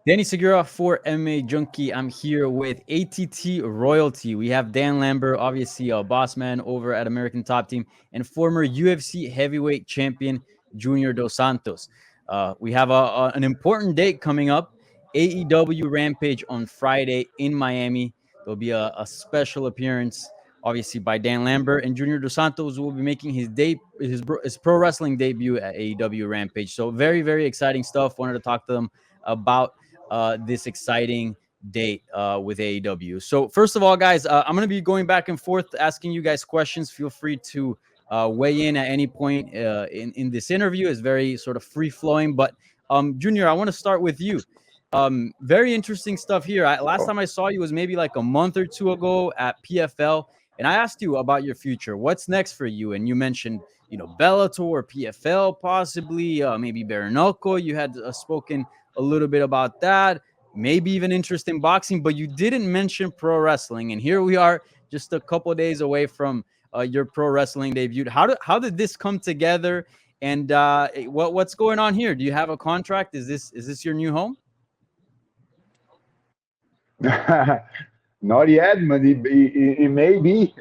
Danny Segura for MMA Junkie. I'm here with ATT Royalty. We have Dan Lambert, obviously a boss man over at American Top Team, and former UFC heavyweight champion Junior Dos Santos. We have an important date coming up, AEW Rampage on Friday in Miami. There'll be a special appearance, obviously, by Dan Lambert, and Junior Dos Santos will be making his pro wrestling debut at AEW Rampage. So very, very exciting stuff. Wanted to talk to them about this exciting date with AEW. So first of all, guys, I'm going to be going back and forth asking you guys questions. Feel free to weigh in at any point in this interview. It's very sort of free flowing. But Junior, I want to start with you. Very interesting stuff here. Last time I saw you was maybe like a month or two ago at PFL, and I asked you about your future. What's next for you? And you mentioned, Bellator or PFL, possibly, maybe bare knuckle. You had spoken a little bit about that, maybe even interest in boxing, but you didn't mention pro wrestling. And here we are, just a couple of days away from your pro wrestling debut. How did this come together? And what's going on here? Do you have a contract? Is this your new home? Not yet, but it may be.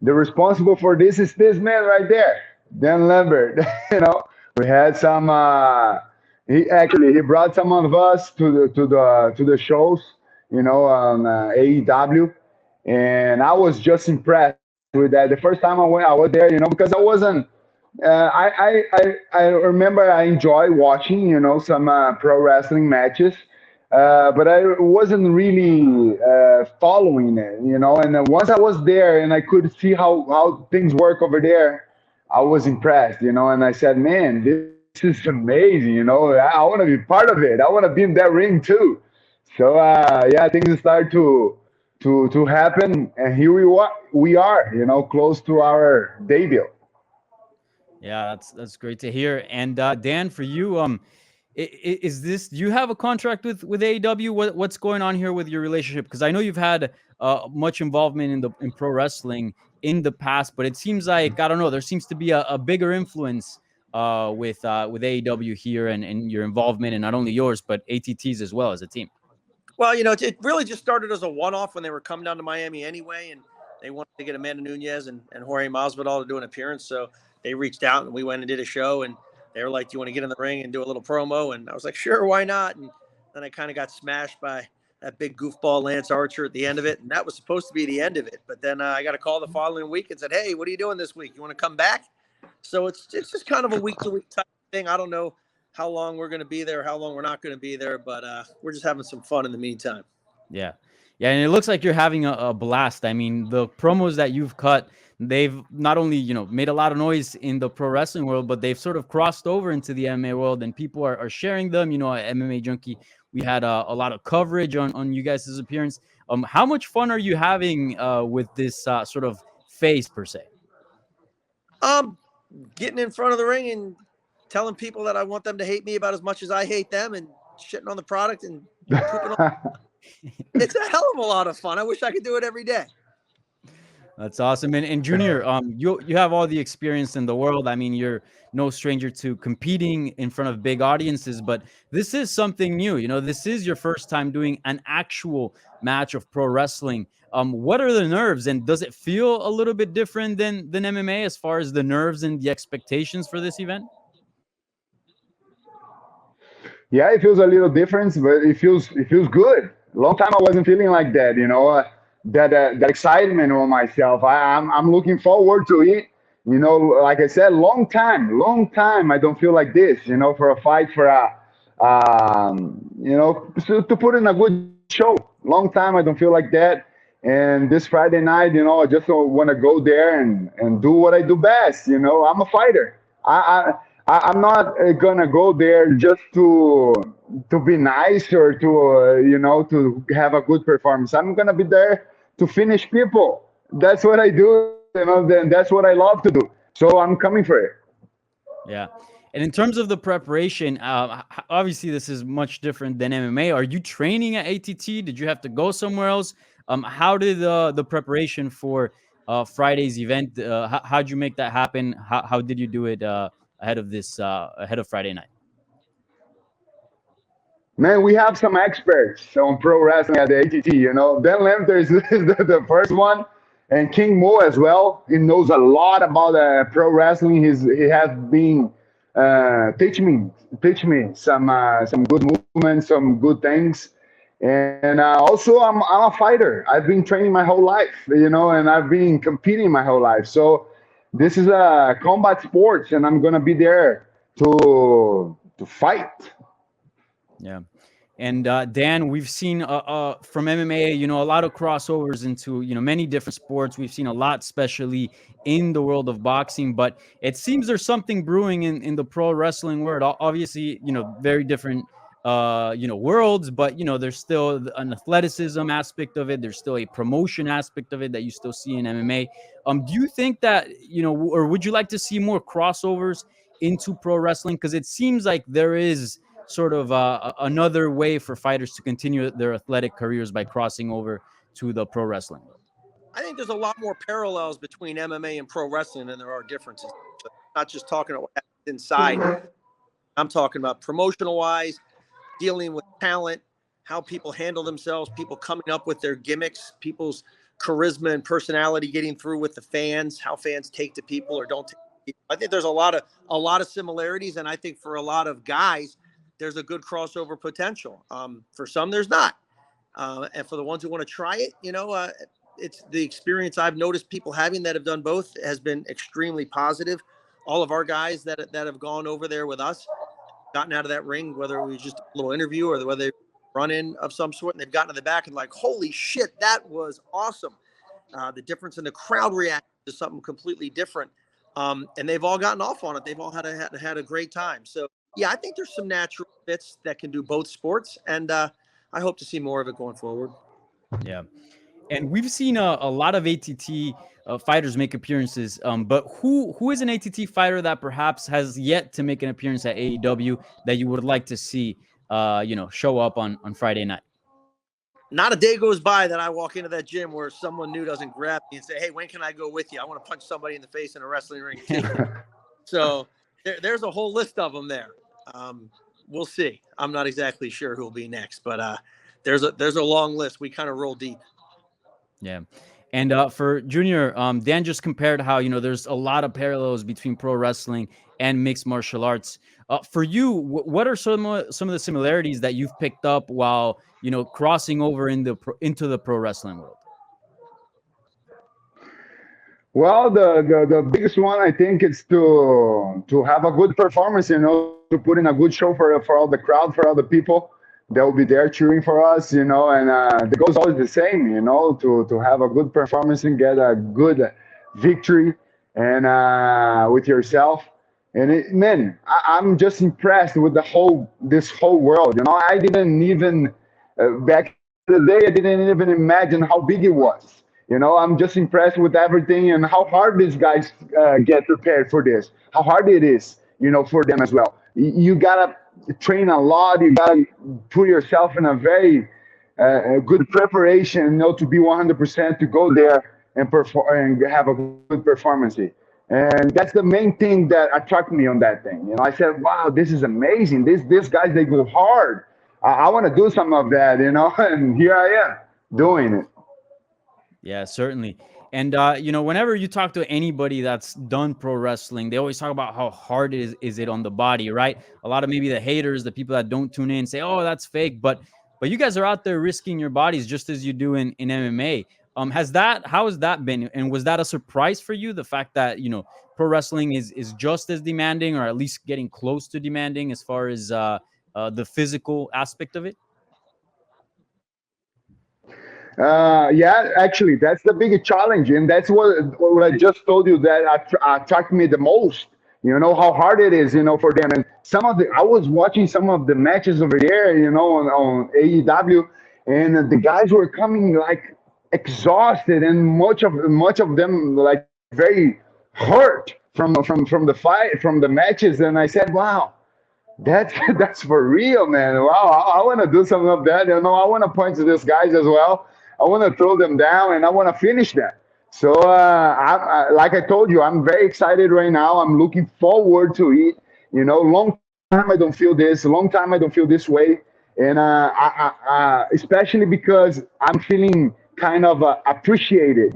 The responsible for this is this man right there, Dan Lambert. We had some. He brought some of us to the shows, on AEW, and I was just impressed with that. The first time I was there, because I wasn't. I remember I enjoy watching, some pro wrestling matches, but I wasn't really following it, And once I was there and I could see how things work over there, I was impressed, And I said, man, this is amazing, I want to be part of it. I want to be in that ring too. So yeah, things start to happen, and here we are, close to our debut. Yeah, that's great to hear. And Dan, for you, is this? Do you have a contract with AEW? What's going on here with your relationship? Because I know you've had much involvement in pro wrestling in the past, but it seems like, I don't know, there seems to be a bigger influence with AEW here and your involvement, and not only yours but ATT's as well as a team. Well, it really just started as a one-off when they were coming down to Miami anyway, and they wanted to get Amanda Nunes and Jorge Masvidal to do an appearance. So they reached out, and we went and did a show, and they were like, "Do you want to get in the ring and do a little promo?" And I was like, "Sure, why not?" And then I kind of got smashed by that big goofball Lance Archer at the end of it, and that was supposed to be the end of it. But then I got a call the following week and said, "Hey, what are you doing this week? You want to come back?" So it's just kind of a week-to-week type thing. I don't know how long we're going to be there, how long we're not going to be there, but we're just having some fun in the meantime. Yeah. Yeah, and it looks like you're having a blast. I mean, the promos that you've cut, they've not only, made a lot of noise in the pro wrestling world, but they've sort of crossed over into the MMA world, and people are sharing them. At MMA Junkie, we had a lot of coverage on you guys' appearance. How much fun are you having with this sort of phase, per se? Getting in front of the ring and telling people that I want them to hate me about as much as I hate them, and shitting on the product and pooping on. It's a hell of a lot of fun. I wish I could do it every day. That's awesome. And Junior, you have all the experience in the world. I mean, you're no stranger to competing in front of big audiences, but this is something new. This is your first time doing an actual match of pro wrestling. What are the nerves, and does it feel a little bit different than MMA as far as the nerves and the expectations for this event? Yeah, it feels a little different, but it feels good. Long time I wasn't feeling like that, that excitement on myself. I'm looking forward to it. Like I said, long time I don't feel like this. For a fight, for to put in a good show. Long time I don't feel like that. And this Friday night, I just want to go there and do what I do best. I'm a fighter. I'm not gonna go there just to be nice or to have a good performance. I'm gonna be there to finish people. That's what I do. Then that's what I love to do. So I'm coming for it. Yeah. And in terms of the preparation, obviously this is much different than MMA. Are you training at ATT? Did you have to go somewhere else? How did the preparation for Friday's event? How'd you make that happen? How did you do it ahead of Friday night? Man, we have some experts on pro wrestling at the ATT. Dan Lambert is the first one, and King Mo as well. He knows a lot about pro wrestling. He has been teach me some good movements, some good things. And also, I'm a fighter. I've been training my whole life, and I've been competing my whole life. So this is a combat sports, and I'm gonna be there to fight. Yeah. And Dan, we've seen from MMA, a lot of crossovers into, many different sports. We've seen a lot, especially in the world of boxing, but it seems there's something brewing in the pro wrestling world. Obviously, very different, worlds, but, there's still an athleticism aspect of it. There's still a promotion aspect of it that you still see in MMA. Do you think that, or would you like to see more crossovers into pro wrestling? Because it seems like there is sort of another way for fighters to continue their athletic careers by crossing over to the pro wrestling world. I think there's a lot more parallels between MMA and pro wrestling than there are differences. So I'm not just talking about what happens inside. I'm talking about promotional wise, dealing with talent, how people handle themselves, people coming up with their gimmicks, people's charisma and personality getting through with the fans, how fans take to people or don't take to people. I think there's a lot of similarities, and I think for a lot of guys, there's a good crossover potential. For some, there's not. And for the ones who want to try it, it's the experience I've noticed people having that have done both has been extremely positive. All of our guys that have gone over there with us, gotten out of that ring, whether it was just a little interview or whether they run in of some sort, and they've gotten to the back and like, holy shit, that was awesome. The difference in the crowd reaction is something completely different. And they've all gotten off on it. They've all had a great time. So yeah, I think there's some natural fits that can do both sports, and I hope to see more of it going forward. Yeah, and we've seen a lot of ATT fighters make appearances, but who is an ATT fighter that perhaps has yet to make an appearance at AEW that you would like to see, show up on Friday night? Not a day goes by that I walk into that gym where someone new doesn't grab me and say, "Hey, when can I go with you? I want to punch somebody in the face in a wrestling ring." So there's a whole list of them there. We'll see. I'm not exactly sure who'll be next, but there's a long list. We kind of roll deep. Yeah. And for Junior, Dan just compared how, there's a lot of parallels between pro wrestling and mixed martial arts. For you, what are some of the similarities that you've picked up while, crossing over into the pro wrestling world? Well, the biggest one I think is to have a good performance, to put in a good show for all the crowd, for all the people that will be there cheering for us, and the goal is always the same, to have a good performance and get a good victory and with yourself. And man, I'm just impressed with this whole world. I didn't even back in the day, I didn't even imagine how big it was. I'm just impressed with everything and how hard these guys get prepared for this. How hard it is, for them as well. You gotta train a lot. You gotta put yourself in a very good preparation, to be 100% to go there and perform and have a good performance. And that's the main thing that attracted me on that thing. I said, wow, this is amazing. These guys, they go hard. I want to do some of that, and here I am doing it. Yeah, certainly. And whenever you talk to anybody that's done pro wrestling, they always talk about how hard is it on the body, right? A lot of maybe the haters, the people that don't tune in, say, "Oh, that's fake," but you guys are out there risking your bodies just as you do in MMA. How has that been? And was that a surprise for you? The fact that pro wrestling is just as demanding, or at least getting close to demanding, as far as the physical aspect of it. Yeah, actually, that's the biggest challenge, and that's what I just told you that attracted me the most. How hard it is, for them. And I was watching some of the matches over there, on AEW, and the guys were coming like exhausted, and much of them like very hurt from the fight, from the matches. And I said, wow. That's for real, man. Wow, I want to do some of that. I want to punch these guys as well. I want to throw them down, and I want to finish that. So, like I told you, I'm very excited right now. I'm looking forward to it. Long time I don't feel this. A long time I don't feel this way. And especially because I'm feeling kind of appreciated.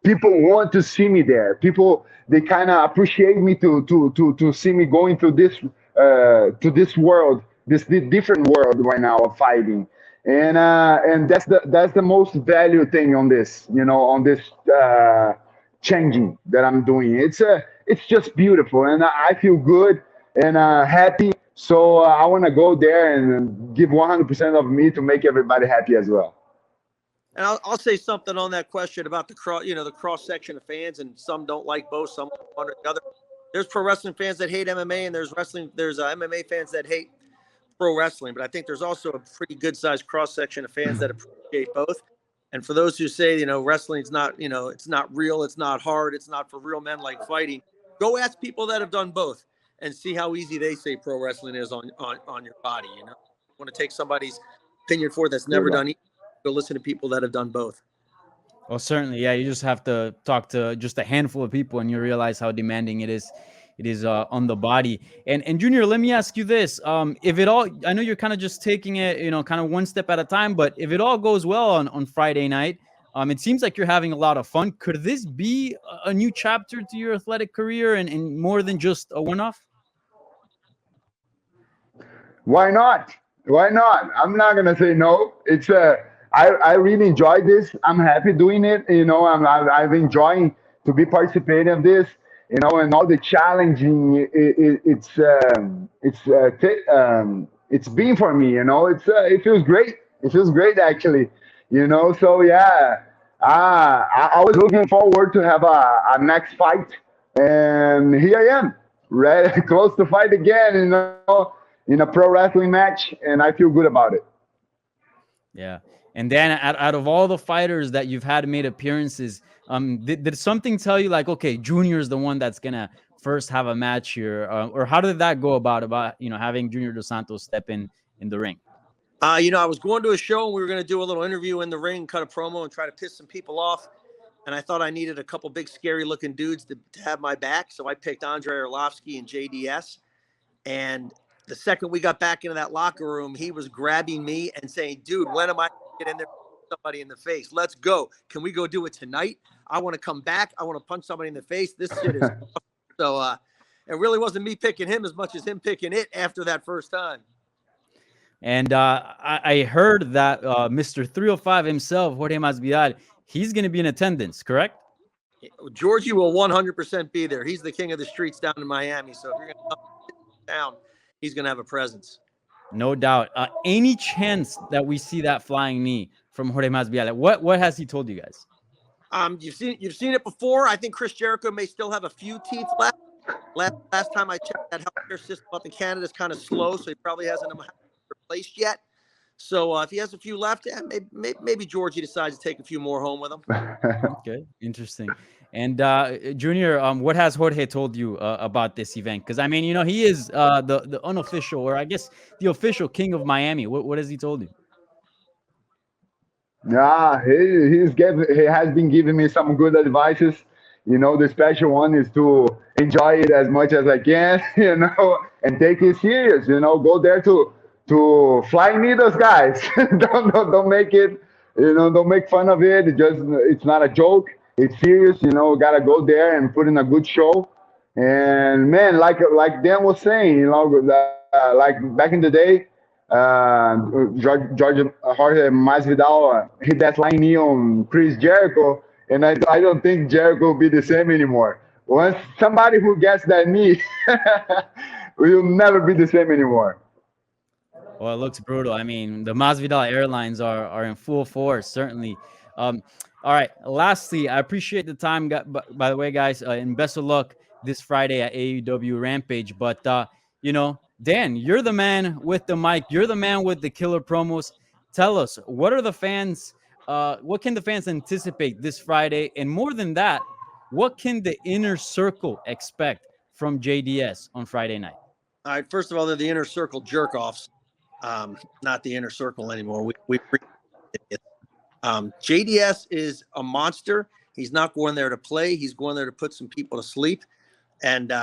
People want to see me there. People, they kind of appreciate me to see me going through this to this world, this different world right now of fighting. And that's the most value thing on this, on this changing that I'm doing. It's just beautiful, and I feel good and happy. So I want to go there and give 100% of me to make everybody happy as well. And I'll say something on that question about the cross section of fans, and some don't like both, some like one or the other. There's pro wrestling fans that hate MMA, and there's MMA fans that hate pro wrestling. But I think there's also a pretty good sized cross section of fans that appreciate both. And for those who say, wrestling's not, it's not real, it's not hard, it's not for real men like fighting, go ask people that have done both and see how easy they say pro wrestling is on your body. You want to take somebody's opinion for that's never done either. Go listen to people that have done both. Well, certainly, yeah. You just have to talk to just a handful of people, and you realize how demanding it is. It is on the body. And Junior, let me ask you this: if it all, I know you're kind of just taking it, kind of one step at a time. But if it all goes well on Friday night, it seems like you're having a lot of fun. Could this be a new chapter to your athletic career, and more than just a one-off? Why not? Why not? I'm not gonna say no. I really enjoy this. I'm happy doing it. I've enjoying to be participating of this. And all the challenging it's been for me. It feels great. It feels great actually. So yeah, I was looking forward to have a next fight, and here I am, ready, close to fight again. In a pro wrestling match, and I feel good about it. Yeah. And then out of all the fighters that you've had made appearances, did something tell you like, okay, Junior is the one that's going to first have a match here? Or how did that go about having Junior Dos Santos step in the ring? I was going to a show and we were going to do a little interview in the ring, cut a promo and try to piss some people off. And I thought I needed a couple big, scary looking dudes to have my back. So I picked Andre Arlovsky and JDS. And the second we got back into that locker room, he was grabbing me and saying, dude, when am I going to get in there and punch somebody in the face? Let's go. Can we go do it tonight? I want to come back. I want to punch somebody in the face. This shit is so it really wasn't me picking him as much as him picking it after that first time. And I heard that Mr. 305 himself, Jorge Masvidal, he's going to be in attendance, correct? Georgie will 100% be there. He's the king of the streets down in Miami. So if you're going to come down, he's going to have a presence. No doubt. Any chance that we see that flying knee from Jorge Masvidal? What has he told you guys? You've seen it before. I think Chris Jericho may still have a few teeth left. Last time I checked, that healthcare system up in Canada is kind of slow, so he probably hasn't replaced yet. So if he has a few left, maybe Georgie decides to take a few more home with him. Okay, interesting. And Junior, what has Jorge told you about this event? Because I mean, he is the unofficial, or I guess the official king of Miami. What has he told you? Yeah, he has been giving me some good advices. The special one is to enjoy it as much as I can, and take it serious. Go there to fly me those guys. don't make it, don't make fun of it. It's not a joke. It's serious. Gotta go there and put in a good show. And man, like Dan was saying, like back in the day, Jorge Masvidal hit that flying knee on Chris Jericho, and I don't think Jericho will be the same anymore. Once somebody who gets that knee, will never be the same anymore. Well, it looks brutal. I mean, the Masvidal Airlines are in full force, certainly. All right. Lastly, I appreciate the time. By the way, guys, and best of luck this Friday at AEW Rampage. But Dan, you're the man with the mic. You're the man with the killer promos. Tell us, what can the fans anticipate this Friday? And more than that, what can the inner circle expect from JDS on Friday night? All right. First of all, they're the inner circle jerk-offs. Not the inner circle anymore. JDS is a monster. He's not going there to play. He's going there to put some people to sleep. And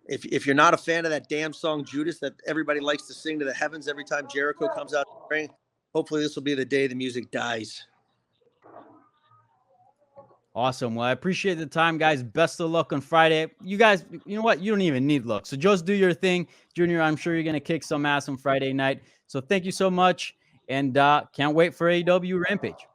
if you're not a fan of that damn song Judas that everybody likes to sing to the heavens every time Jericho comes out to the ring, hopefully this will be the day the music dies. Awesome. Well, I appreciate the time, guys. Best of luck on Friday. You guys, you know what? You don't even need luck. So just do your thing. Junior, I'm sure you're going to kick some ass on Friday night. So thank you so much. And can't wait for AEW Rampage.